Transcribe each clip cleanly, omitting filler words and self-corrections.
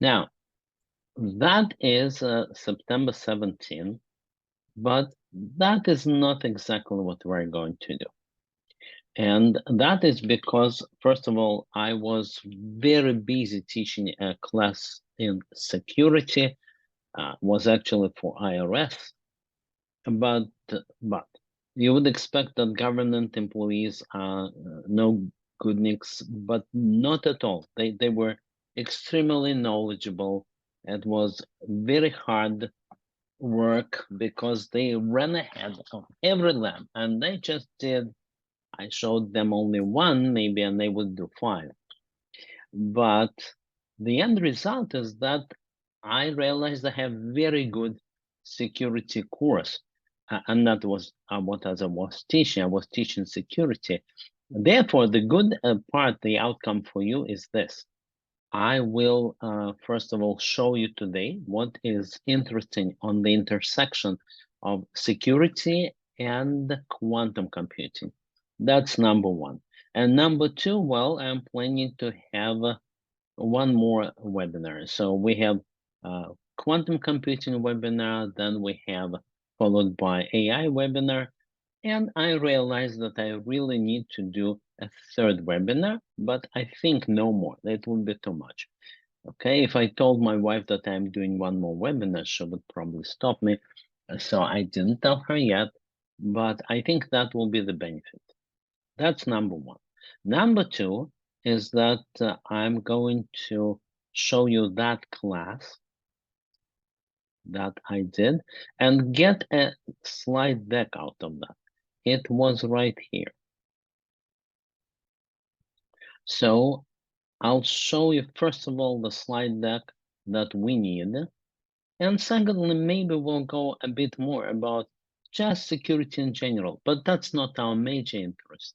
Now, that is September 17, but that is not exactly what we're going to do. And that is because, first of all, I was very busy teaching a class in security, was actually for IRS, but you would expect that government employees are no good nicks, but not at all. They were extremely knowledgeable. It was very hard work because they ran ahead of every lab, and they just did. I showed them only one, maybe, and they would do 5. But the end result is that I realized I have very good security course, and that was what I was teaching. I was teaching security. Therefore, the good part, the outcome for you is this. I will, first of all, show you today what is interesting on the intersection of security and quantum computing. That's number one. And number two, well, I'm planning to have one more webinar. So we have quantum computing webinar, then we have followed by AI webinar, and I realized that I really need to do a third webinar, but I think no more. That would be too much. Okay, if I told my wife that I'm doing one more webinar, she would probably stop me. So I didn't tell her yet, but I think that will be the benefit. That's number one. Number two is that I'm going to show you that class that I did and get a slide deck out of that. It was right here. So I'll show you, first of all, the slide deck that we need. And secondly, maybe we'll go a bit more about just security in general, but that's not our major interest.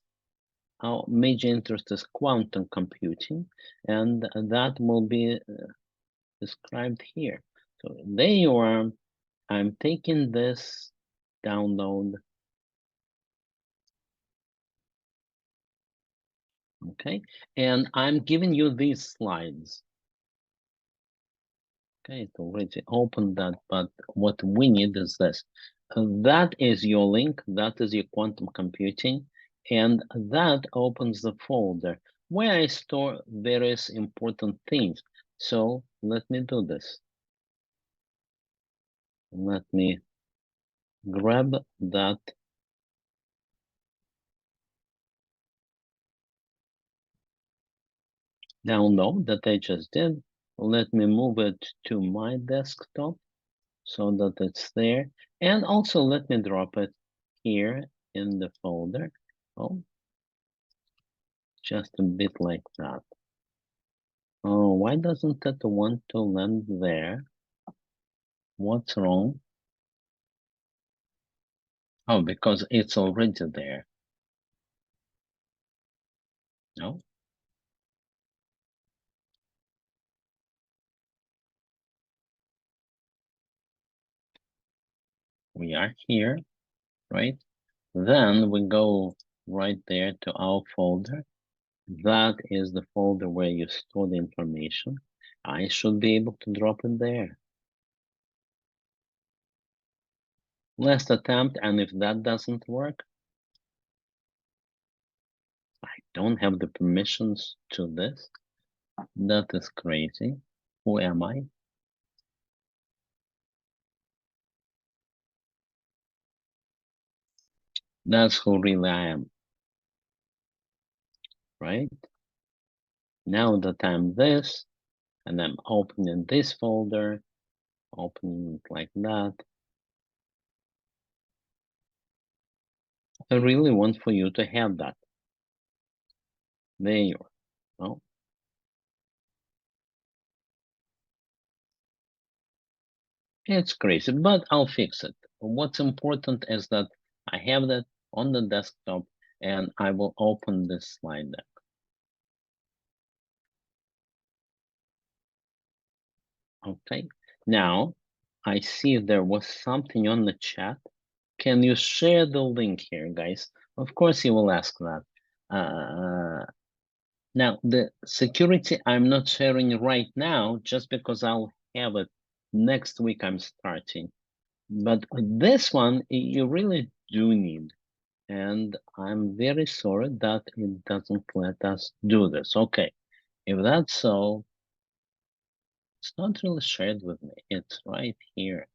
Our major interest is quantum computing, and that will be described here. So there you are. I'm taking this download. Okay, and I'm giving you these slides. Okay, it already opened that, but what we need is this. That is your link, that is your quantum computing, and that opens the folder where I store various important things. So let me do this. Let me grab that. Download that I just did. Let me move it to my desktop so that it's there. And also let me drop it here in the folder. Oh, just a bit like that. Oh, why doesn't it want to land there? What's wrong? Oh, because it's already there. No? We are here, right? Then we go right there to our folder. That is the folder where you store the information. I should be able to drop it there. Last attempt, and if that doesn't work, I don't have the permissions to this. That is crazy. Who am I? That's who really I am, right? Now that I'm this, and I'm opening this folder, opening it like that, I really want for you to have that. There you are. Oh. It's crazy, but I'll fix it. What's important is that I have that on the desktop and I will open this slide deck. Okay, now I see there was something on the chat. Can you share the link here, guys? Of course you will ask that. Now, the security I'm not sharing right now, just because I'll have it next week I'm starting. But this one, you really do need. And I'm very sorry that it doesn't let us do this. Okay, if that's so, it's not really shared with me. It's right here.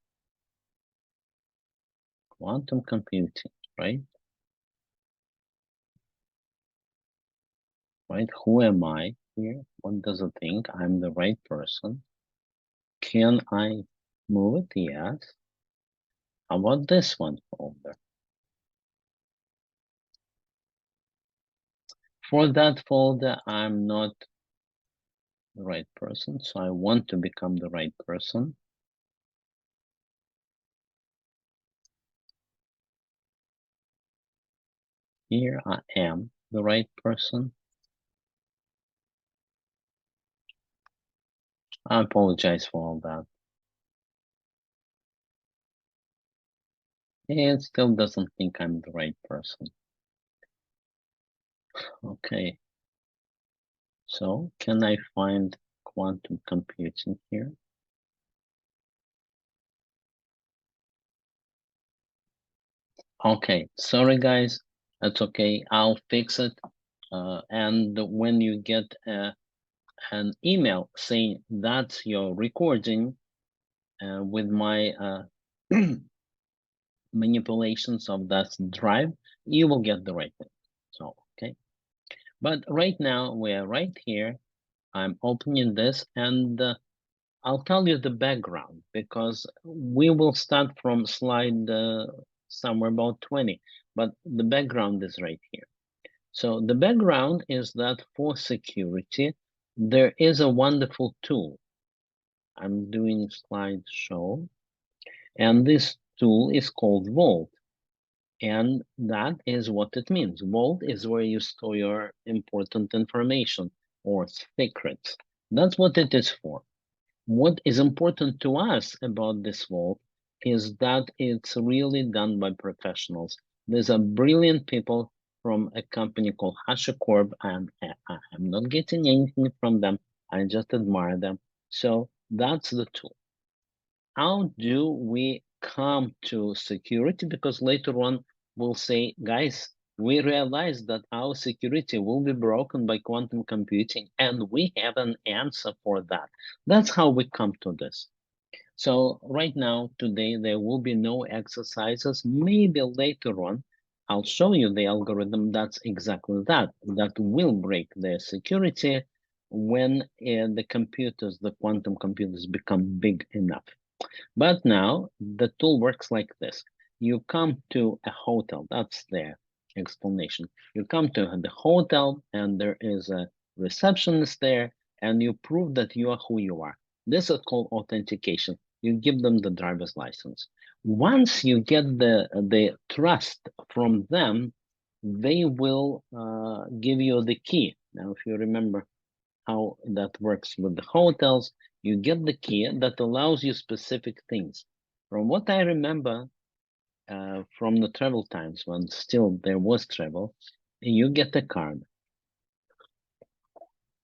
Quantum computing, right? Right? Who am I here? What does it think? I'm the right person. Can I move it? Yes. How about this one folder? For that folder, I'm not the right person, so I want to become the right person. Here I am the right person. I apologize for all that. It still doesn't think I'm the right person. Okay, so can I find quantum computing here? Okay, sorry guys, that's okay. I'll fix it. And when you get an email saying that's your recording with my manipulations of that drive, you will get the right thing. So, okay. But right now, we are right here. I'm opening this and I'll tell you the background because we will start from slide somewhere about 20, but the background is right here. So the background is that for security, there is a wonderful tool. I'm doing slideshow, and this tool is called Vault. And that is what it means. Vault is where you store your important information or secrets. That's what it is for. What is important to us about this vault is that it's really done by professionals. There's a brilliant people from a company called HashiCorp, and I'm not getting anything from them. I just admire them. So that's the tool. How do we come to security? Because later on we'll say, guys, we realize that our security will be broken by quantum computing, and we have an answer for that. That's how we come to this. So right now, today, there will be no exercises. Maybe later on, I'll show you the algorithm that's exactly that, that will break the security when the computers, the quantum computers become big enough. But now the tool works like this. You come to a hotel, that's the explanation. You come to the hotel and there is a receptionist there and you prove that you are who you are. This is called authentication. You give them the driver's license. Once you get the trust from them, they will give you the key. Now, if you remember how that works with the hotels, you get the key that allows you specific things. From what I remember from the travel times when still there was travel, you get a card.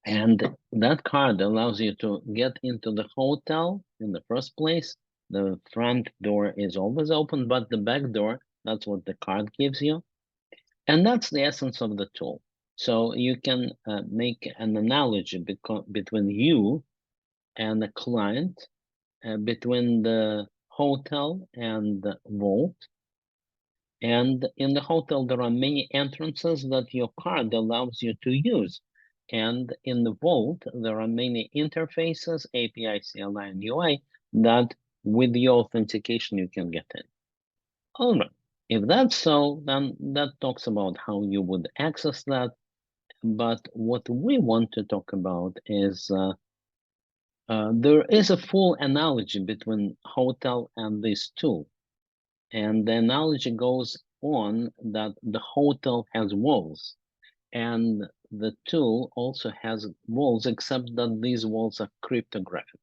And that card allows you to get into the hotel in the first place. The front door is always open, but the back door, that's what the card gives you. And that's the essence of the tool. So you can make an analogy between you and the client, between the hotel and the vault. And in the hotel, there are many entrances that your card allows you to use. And in the vault, there are many interfaces, API, CLI, and UI, that with your authentication, you can get in. All right. If that's so, then that talks about how you would access that. But what we want to talk about is there is a full analogy between hotel and this tool. And the analogy goes on that the hotel has walls and the tool also has walls, except that these walls are cryptographic.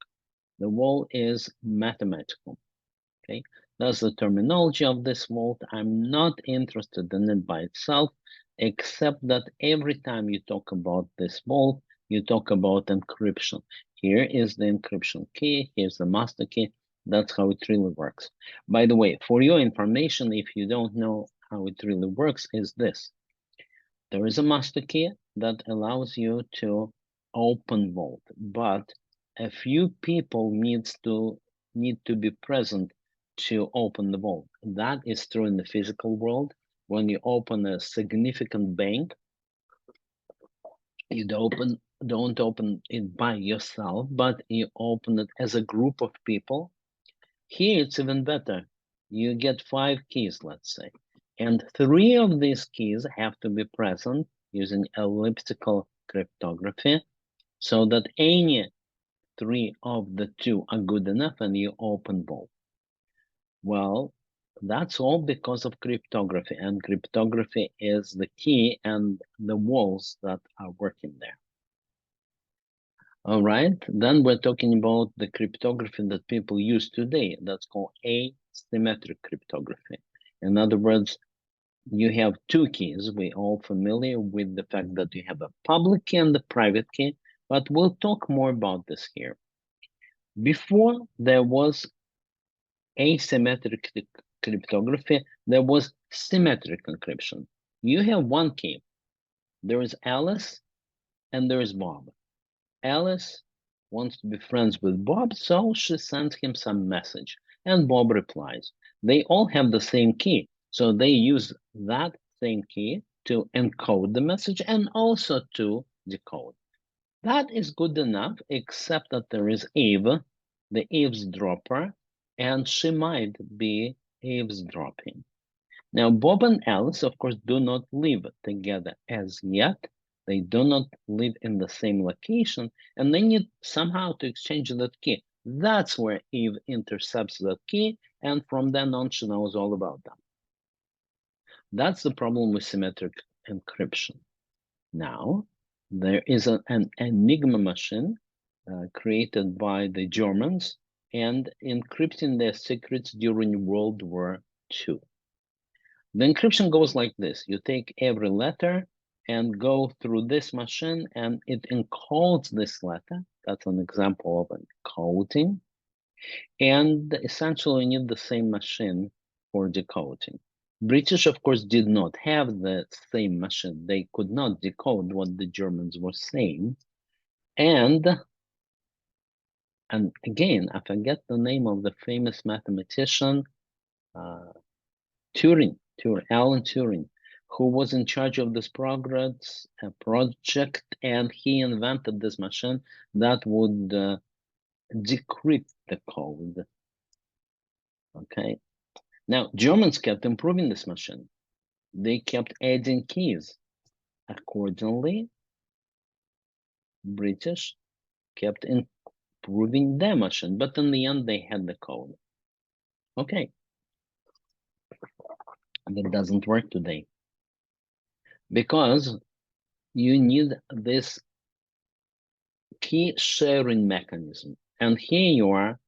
The wall is mathematical, okay? That's the terminology of this vault. I'm not interested in it by itself, except that every time you talk about this vault, you talk about encryption. Here is the encryption key, here's the master key. That's how it really works. By the way, for your information, if you don't know how it really works, is this. There is a master key that allows you to open vault, but a few people need to be present to open the vault. That is true in the physical world. When you open a significant bank, you don't open it by yourself, but you open it as a group of people. Here it's even better. You get 5 keys, let's say, and 3 of these keys have to be present using elliptical cryptography, so that any 3 of the 2 are good enough and you open both. Well, that's all because of cryptography, and cryptography is the key and the walls that are working there. All right, then we're talking about the cryptography that people use today. That's called asymmetric cryptography. In other words, you have 2 keys. We're all familiar with the fact that you have a public key and the private key, but we'll talk more about this here. Before there was asymmetric cryptography, there was symmetric encryption. You have 1 key. There is Alice and there is Bob. Alice wants to be friends with Bob, so she sends him some message, and Bob replies. They all have the same key, so they use that same key to encode the message and also to decode. That is good enough, except that there is Eve, the eavesdropper, and she might be eavesdropping. Now, Bob and Alice, of course, do not live together as yet. They do not live in the same location, and they need somehow to exchange that key. That's where Eve intercepts that key, and from then on, she knows all about them. That's the problem with symmetric encryption. Now, there is an Enigma machine created by the Germans and encrypting their secrets during World War II. The encryption goes like this. You take every letter and go through this machine, and it encodes this letter. That's an example of encoding. And essentially, you need the same machine for decoding. British, of course, did not have the same machine. They could not decode what the Germans were saying. And again, I forget the name of the famous mathematician, Alan Turing, who was in charge of this project, and he invented this machine that would decrypt the code. Okay. Now, Germans kept improving this machine. They kept adding keys. Accordingly, British kept improving their machine, but in the end, they had the code. Okay. That doesn't work today because you need this key sharing mechanism. And here you are,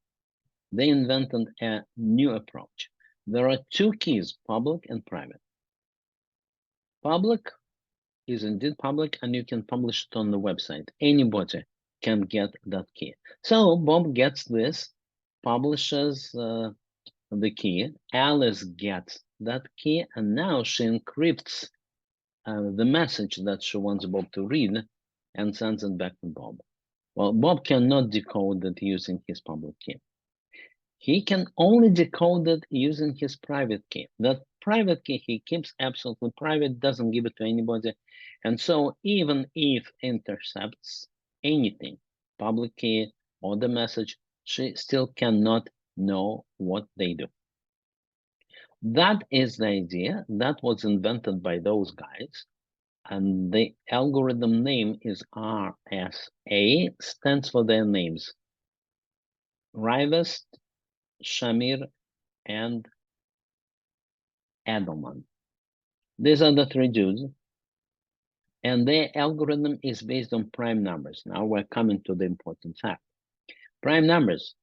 they invented a new approach. There are 2 keys, public and private. Public is indeed public, and you can publish it on the website. Anybody can get that key. So Bob gets this, publishes the key. Alice gets that key, and now she encrypts the message that she wants Bob to read and sends it back to Bob. Well, Bob cannot decode it using his public key. He can only decode it using his private key. That private key he keeps absolutely private, doesn't give it to anybody. And so even if intercepts anything, public key or the message, she still cannot know what they do. That is the idea that was invented by those guys. And the algorithm name is RSA, stands for their names. Rivest, Shamir, and Edelman. These are the 3 dudes, and their algorithm is based on prime numbers. Now we're coming to the important fact. Prime numbers,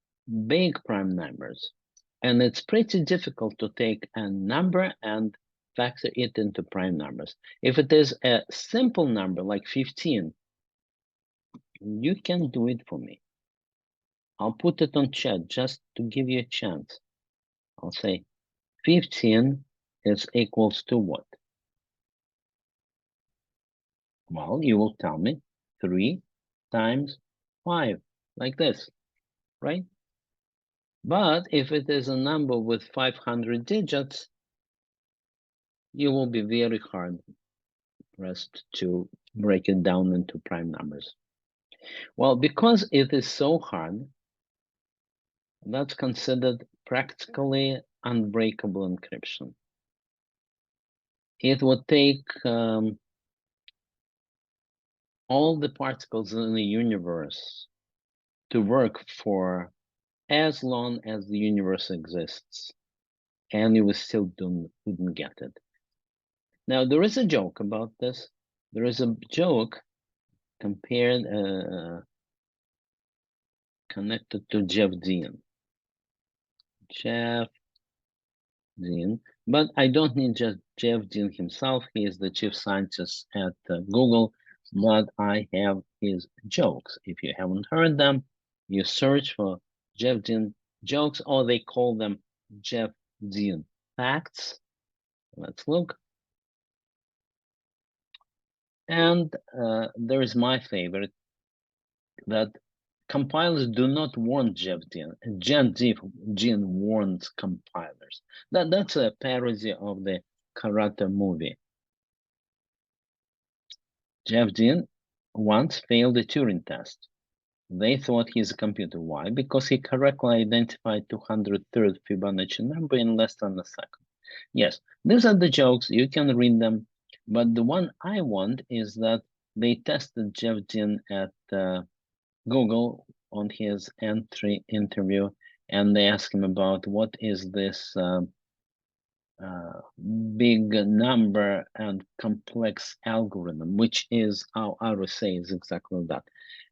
big prime numbers, And it's pretty difficult to take a number and factor it into prime numbers. If it is a simple number like 15, you can do it for me. I'll put it on chat just to give you a chance. I'll say 15 is equals to what? Well, you will tell me 3 times 5, like this, right? But if it is a number with 500 digits, you will be very hard pressed to break it down into prime numbers. Well, because it is so hard, that's considered practically unbreakable encryption. It would take all the particles in the universe to work for as long as the universe exists, and you will still wouldn't get it. Now, there is a joke about this. There is a joke compared, connected to Jeff Dean. Jeff Dean, but I don't need just Jeff Dean himself. He is the chief scientist at Google, but I have his jokes. If you haven't heard them, you search for Jeff Dean jokes, or they call them Jeff Dean facts. Let's look. And there is my favorite, that compilers do not warn Jeff Dean. Dean warns compilers. That's a parody of the karate movie. Jeff Dean once failed a Turing test. They thought he's a computer. Why? Because he correctly identified 203rd Fibonacci number in less than a second. Yes, these are the jokes. You can read them. But the one I want is that they tested Jeff Dean at Google on his interview, and they asked him about what is this big number and complex algorithm, which is how RSA is exactly that.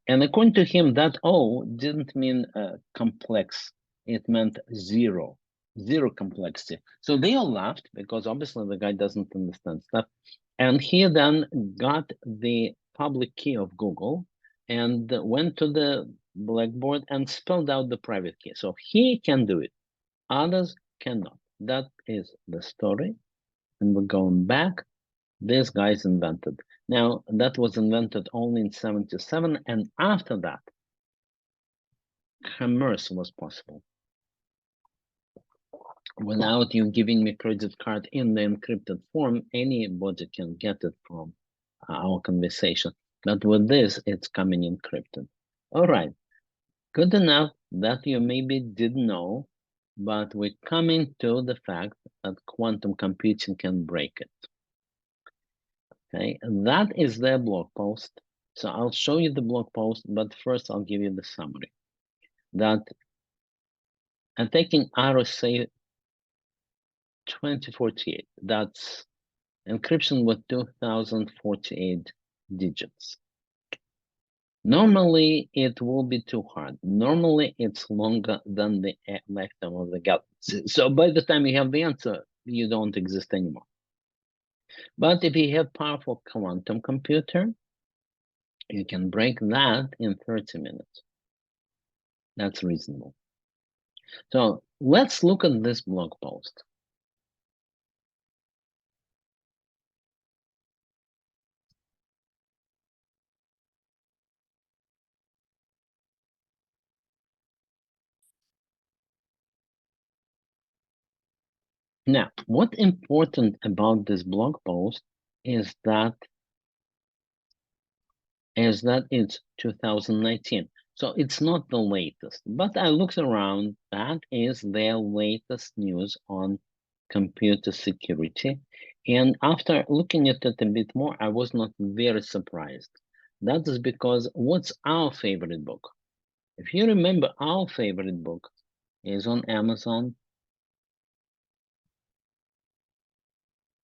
And according to him, that O didn't mean complex, it meant zero complexity. So they all laughed because obviously the guy doesn't understand stuff. And he then got the public key of Google and went to the blackboard and spelled out the private key. So he can do it, others cannot. That is the story. And we're going back. This guy's invented. Now, that was invented only in 77, and after that, commerce was possible. Without you giving me credit card in the encrypted form, anybody can get it from our conversation. But with this, it's coming encrypted. All right, good enough that you maybe didn't know, but we're coming to the fact that quantum computing can break it. Okay, and that is their blog post. So I'll show you the blog post, but first I'll give you the summary. That I'm taking RSA 2048. That's encryption with 2048 digits. Normally, it will be too hard. Normally, it's longer than the lifetime of the galaxy. So by the time you have the answer, you don't exist anymore. But if you have powerful quantum computer, you can break that in 30 minutes. That's reasonable. So let's look at this blog post. Now, what's important about this blog post is that it's 2019. So it's not the latest, but I looked around, that is their latest news on computer security. And after looking at it a bit more, I was not very surprised. That is because what's our favorite book? If you remember, our favorite book is on Amazon,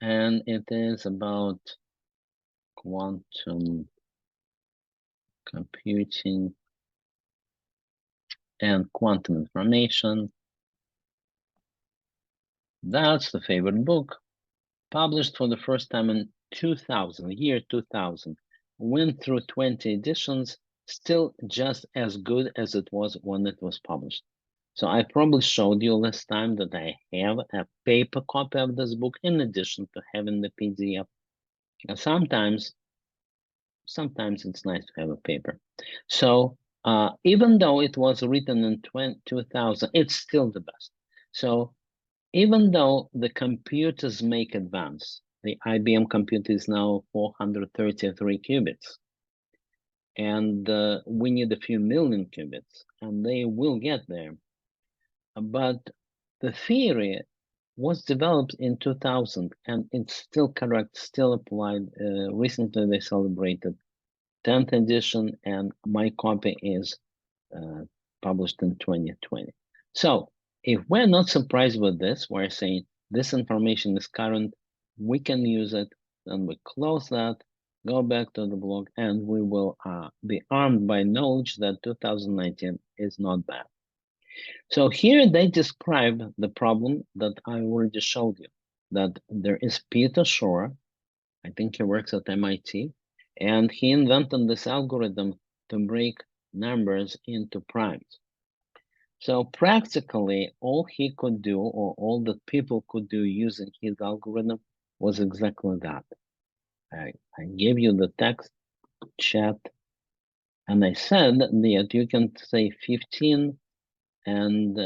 and it is about quantum computing and quantum information. That's the favorite book, published for the first time in 2000, year 2000. Went through 20 editions, still just as good as it was when it was published. So I probably showed you last time that I have a paper copy of this book in addition to having the PDF. And sometimes it's nice to have a paper. So even though it was written in 2000, it's still the best. So even though the computers make advance, the IBM computer is now 433 qubits, and we need a few million qubits, and they will get there. But the theory was developed in 2000, and it's still correct, still applied. Recently, they celebrated 10th edition, and my copy is published in 2020. So if we're not surprised with this, we're saying this information is current, we can use it, then we close that, go back to the blog, and we will be armed by knowledge that 2019 is not bad. So here they describe the problem that I already showed you, that there is Peter Shor, I think he works at MIT, and he invented this algorithm to break numbers into primes. So practically all he could do, or all that people could do using his algorithm, was exactly that. I gave you the text chat, and I said that you can say 15, and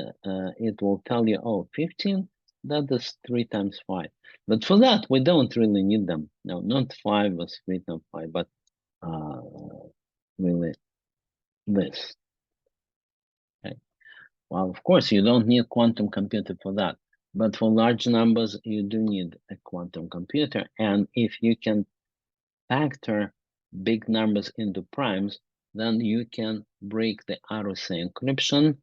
it will tell you, oh, 15, that is 3 times 5. But for that, we don't really need them. No, not 5 was 3 times 5, but really this. Okay. Well, of course, you don't need quantum computer for that. But for large numbers, you do need a quantum computer. And if you can factor big numbers into primes, then you can break the RSA encryption.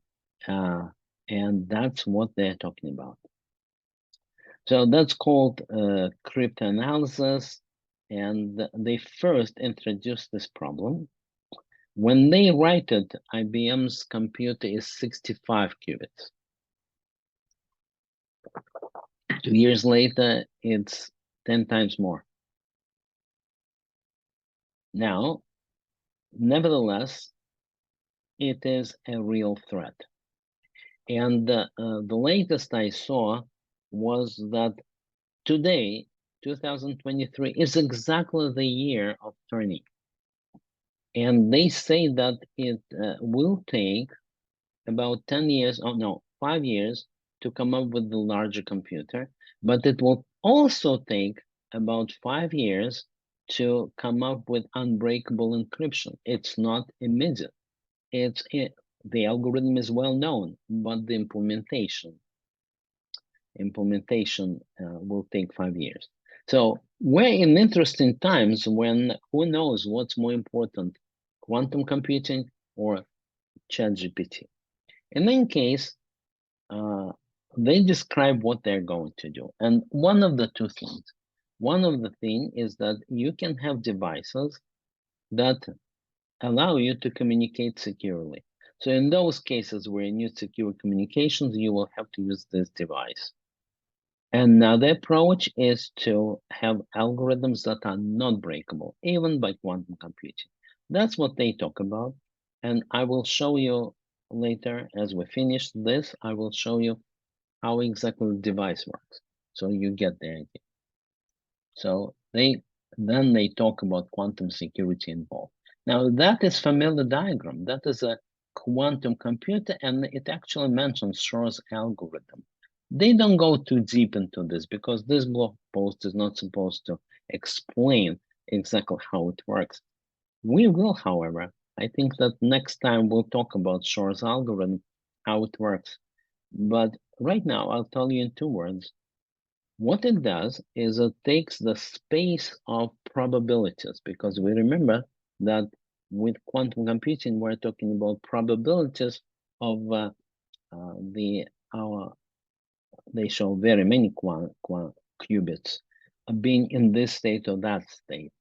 And that's what they're talking about. So that's called cryptanalysis. And they first introduced this problem. When they write it, IBM's computer is 65 qubits. 2 years later, it's 10 times more. Now, nevertheless, it is a real threat. And the latest I saw was that today, 2023, is exactly the year of turning. And they say that it will take about 10 years, 5 years to come up with the larger computer, but it will also take about 5 years to come up with unbreakable encryption. It's not immediate. The algorithm is well known, but the implementation will take 5 years. So we're in interesting times when who knows what's more important, quantum computing or ChatGPT. In any case, they describe what they're going to do. And one of the thing is that you can have devices that allow you to communicate securely. So in those cases where you need secure communications, you will have to use this device. Another approach is to have algorithms that are not breakable, even by quantum computing. That's what they talk about. And I will show you later, as we finish this, I will show you how exactly the device works. So you get the idea. So they talk about quantum security involved. Now that is familiar diagram. That is a quantum computer, and it actually mentions Shor's algorithm. They don't go too deep into this because this blog post is not supposed to explain exactly how it works. We will, however, I think that next time we'll talk about Shor's algorithm, how it works. But right now, I'll tell you in 2 words. What it does is it takes the space of probabilities, because we remember that with quantum computing, we're talking about probabilities of they show very many qubits being in this state or that state.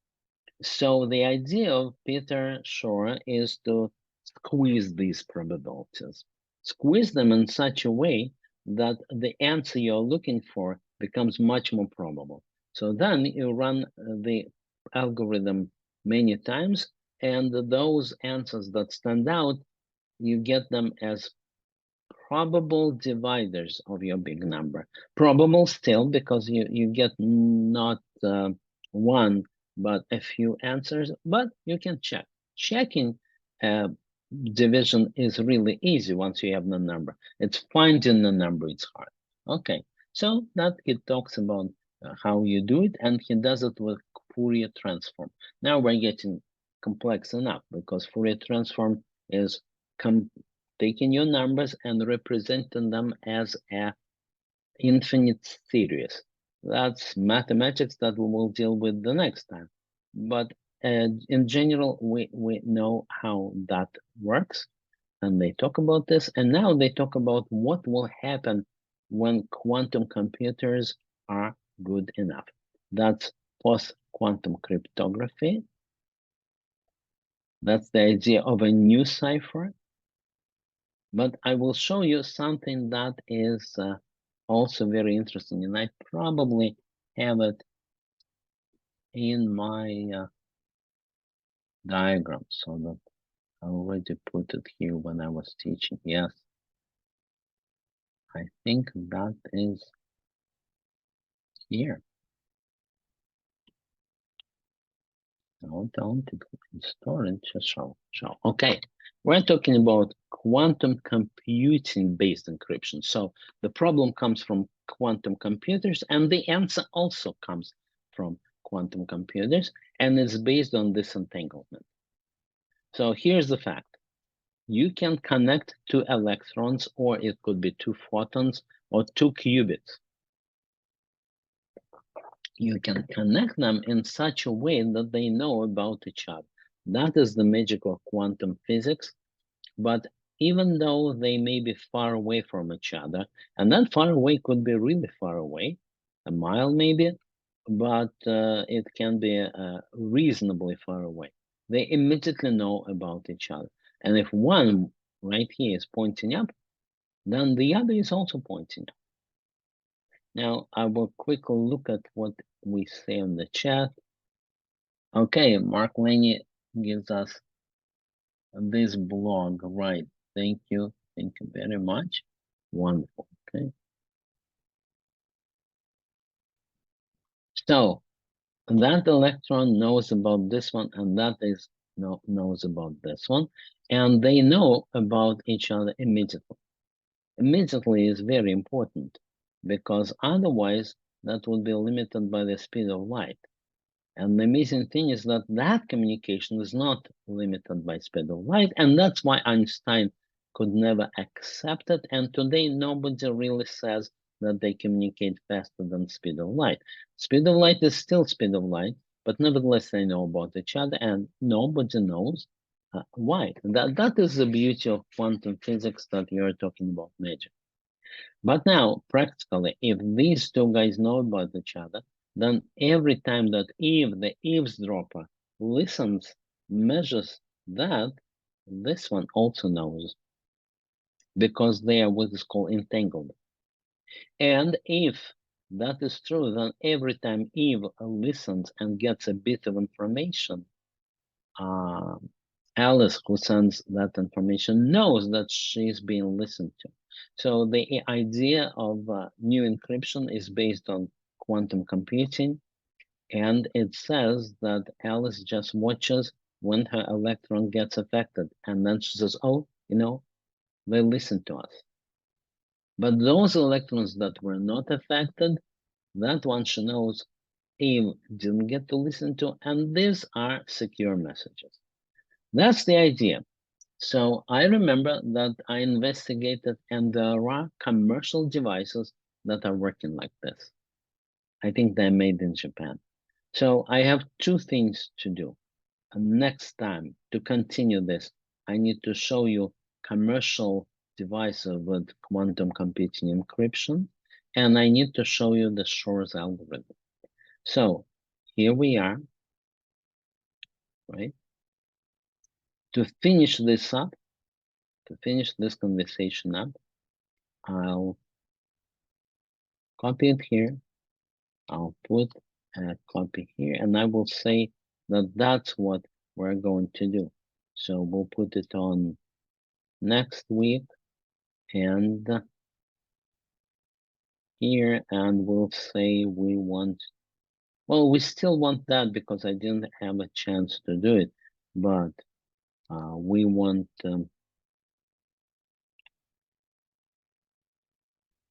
So the idea of Peter Shor is to squeeze these probabilities, squeeze them in such a way that the answer you're looking for becomes much more probable. So then you run the algorithm many times, and those answers that stand out, you get them as probable dividers of your big number. Probable still because you get not one, but a few answers, but you can check. Checking uh, division is really easy once you have the number. It's finding the number, it's hard. Okay, so that he talks about how you do it, and he does it with Fourier transform. Now we're getting complex enough because Fourier transform is taking your numbers and representing them as a infinite series. That's mathematics that we will deal with the next time. But in general, we know how that works, and they talk about this. And now they talk about what will happen when quantum computers are good enough. That's post-quantum cryptography. That's the idea of a new cipher. But I will show you something that is also very interesting, and I probably have it in my diagram, so that I already put it here when I was teaching. Yes, I think that is here. No, don't store it, just show. Okay, we're talking about quantum computing based encryption. So the problem comes from quantum computers, and the answer also comes from quantum computers, and it's based on disentanglement. So here's the fact. You can connect two electrons, or it could be two photons or two qubits. You can connect them in such a way that they know about each other. That is the magic of quantum physics. But even though they may be far away from each other, and that far away could be really far away, a mile maybe, but it can be reasonably far away. They immediately know about each other. And if one right here is pointing up, then the other is also pointing up. Now, I will quickly look at what we say on the chat. Okay, Mark Laney gives us this blog, right? Thank you. Thank you very much. Wonderful. Okay. So that electron knows about this one, and that is knows about this one, and they know about each other immediately. Immediately is very important because otherwise that would be limited by the speed of light. And the amazing thing is that that communication is not limited by speed of light, and that's why Einstein could never accept it. And today, nobody really says that they communicate faster than speed of light. Speed of light is still speed of light, but nevertheless, they know about each other, and nobody knows why. That is the beauty of quantum physics that you're talking about magic. But now, practically, if these two guys know about each other, then every time that Eve, the eavesdropper, listens, measures that, this one also knows because they are what is called entangled. And if that is true, then every time Eve listens and gets a bit of information, Alice, who sends that information, knows that she's being listened to. So the idea of new encryption is based on quantum computing, and it says that Alice just watches when her electron gets affected, and then she says, oh, they listen to us. But those electrons that were not affected, that one she knows Eve didn't get to listen to, and these are secure messages. That's the idea. So I remember that I investigated, and there are commercial devices that are working like this. I think they're made in Japan. So I have two things to do. Next time, to continue this, I need to show you commercial devices with quantum computing encryption, and I need to show you the Shor's algorithm. So here we are, right? To finish this up, to finish this conversation up, I'll copy it here. I'll put a copy here, and I will say that that's what we're going to do. So we'll put it on next week and here, and we'll say we want, well, we still want that because I didn't have a chance to do it, but we want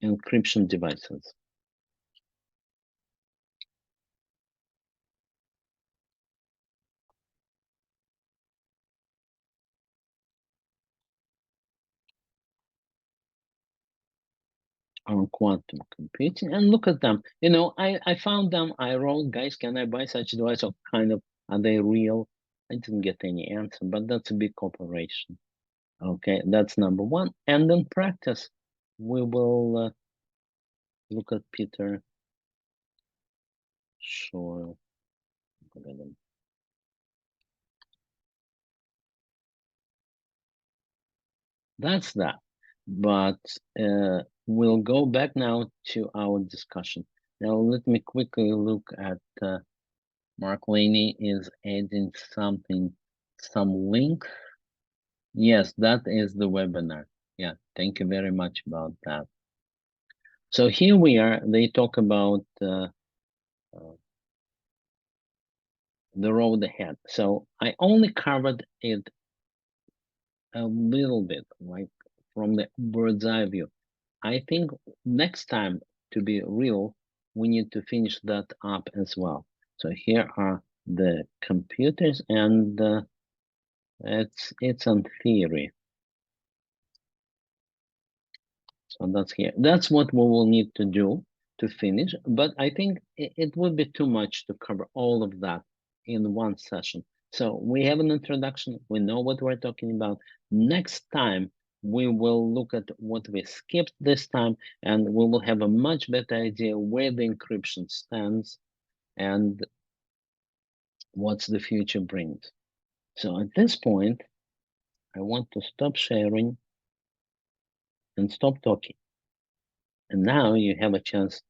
encryption devices. On quantum computing, and look at them. You know, I found them. I wrote, guys, can I buy such device? Or kind of, are they real? I didn't get any answer, but that's a big corporation. Okay, that's number one. And then practice. We will look at Peter. Sure. That's that. But we'll go back now to our discussion. Now, let me quickly look at Mark Laney is adding something, some link. Yes, that is the webinar. Yeah, thank you very much about that. So here we are. They talk about the road ahead. So I only covered it a little bit, like from the bird's eye view. I think next time, to be real, we need to finish that up as well. So here are the computers, and it's on theory. So that's here. That's what we will need to do to finish. But I think it would be too much to cover all of that in one session. So we have an introduction. We know what we're talking about. Next time, we will look at what we skipped this time, and we will have a much better idea where the encryption stands and what's the future brings. So at this point, I want to stop sharing and stop talking. And now you have a chance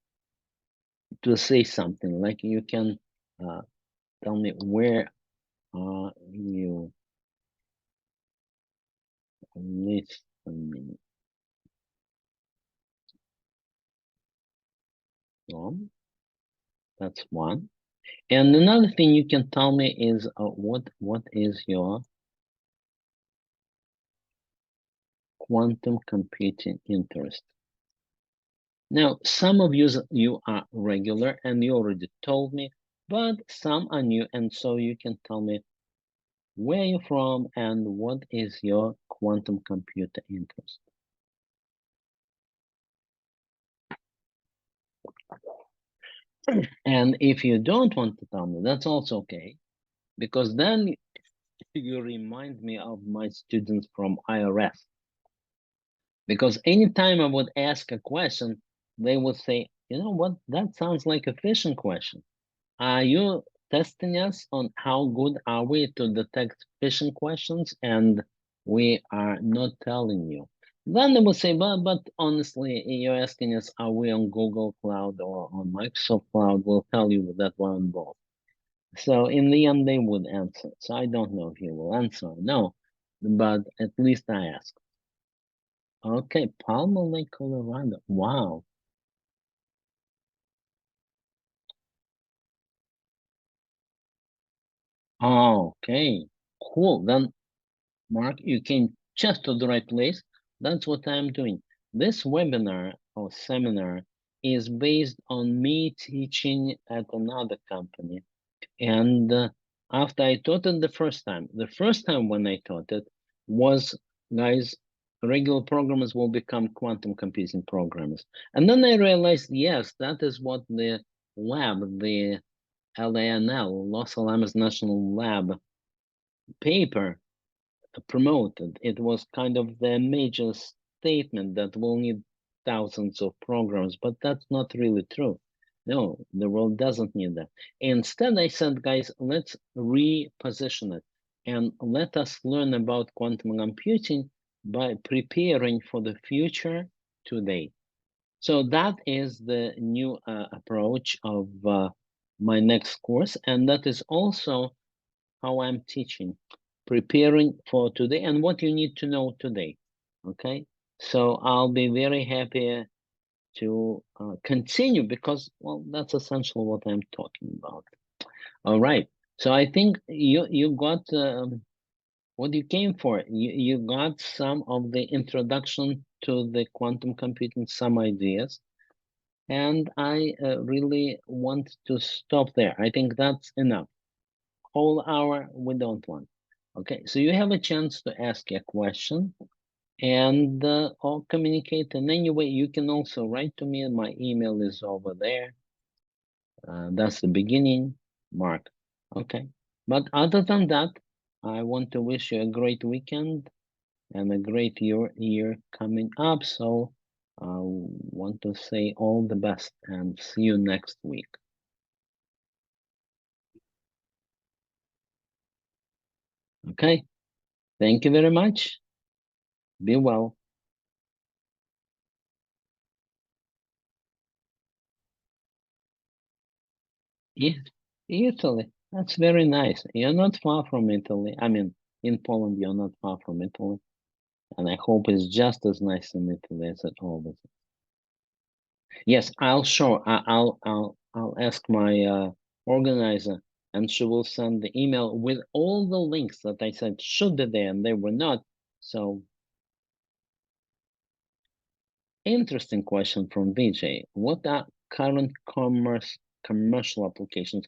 to say something, like you can tell me where are you listening from. That's one. And another thing you can tell me is what is your quantum computing interest? Now, some of you are regular and you already told me, but some are new, and so you can tell me where you're from and what is your quantum computer interest. And if you don't want to tell me, that's also okay, because then you remind me of my students from IRS. Because anytime I would ask a question, they would say, you know what, that sounds like a phishing question. Are you testing us on how good are we to detect phishing questions? And we are not telling you. Then they would say, but honestly, you're asking us, are we on Google Cloud or on Microsoft Cloud? We'll tell you that we're on both. So in the end, they would answer. So I don't know if he will answer or no, but at least I asked. Okay, Palmer Lake, Colorado. Wow. Okay, cool. Then, Mark, you came just to the right place. That's what I'm doing. This webinar or seminar is based on me teaching at another company. And after I taught it the first time when I taught it was, guys, regular programmers will become quantum computing programmers. And then I realized, yes, that is what the lab, the LANL, Los Alamos National Lab paper promoted. It was kind of the major statement that we'll need thousands of programs, but that's not really true. No, the world doesn't need that. Instead, I said, guys, let's reposition it and let us learn about quantum computing by preparing for the future today. So that is the new approach of my next course, and that is also how I'm teaching, preparing for today and what you need to know today. Okay, so I'll be very happy to continue because, well, that's essentially what I'm talking about. All right, so I think you got what you came for. You got some of the introduction to the quantum computing, some ideas, and I really want to stop there. I think that's enough. Whole hour we don't want. Okay, so you have a chance to ask a question and or communicate in any way. You can also write to me, and my email is over there. That's the beginning, Mark. Okay, but other than that, I want to wish you a great weekend and a great year coming up. So I want to say all the best and see you next week. Okay, thank you very much. Be well. Yes, Italy. That's very nice. You're not far from Italy. I mean, in Poland, you're not far from Italy. And I hope it's just as nice in Italy as it always is. Yes, I'll show. I'll ask my organizer, and she will send the email with all the links that I said should be there, and they were not. So, interesting question from VJ. What are current commercial applications?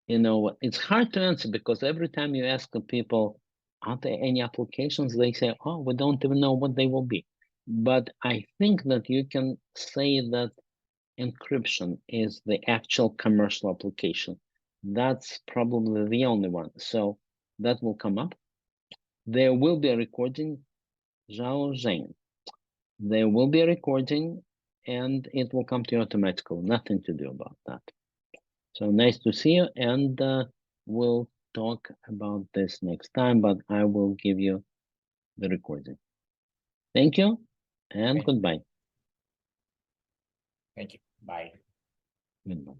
You know, it's hard to answer because every time you ask the people, are there any applications? They say, oh, we don't even know what they will be. But I think that you can say that encryption is the actual commercial application. That's probably the only one. So that will come up. There will be a recording, Zhao Zheng. There will be a recording and it will come to you automatically. Nothing to do about that. So nice to see you, and we'll talk about this next time, but I will give you the recording. Thank you, and goodbye. Thank you. Bye. Goodbye.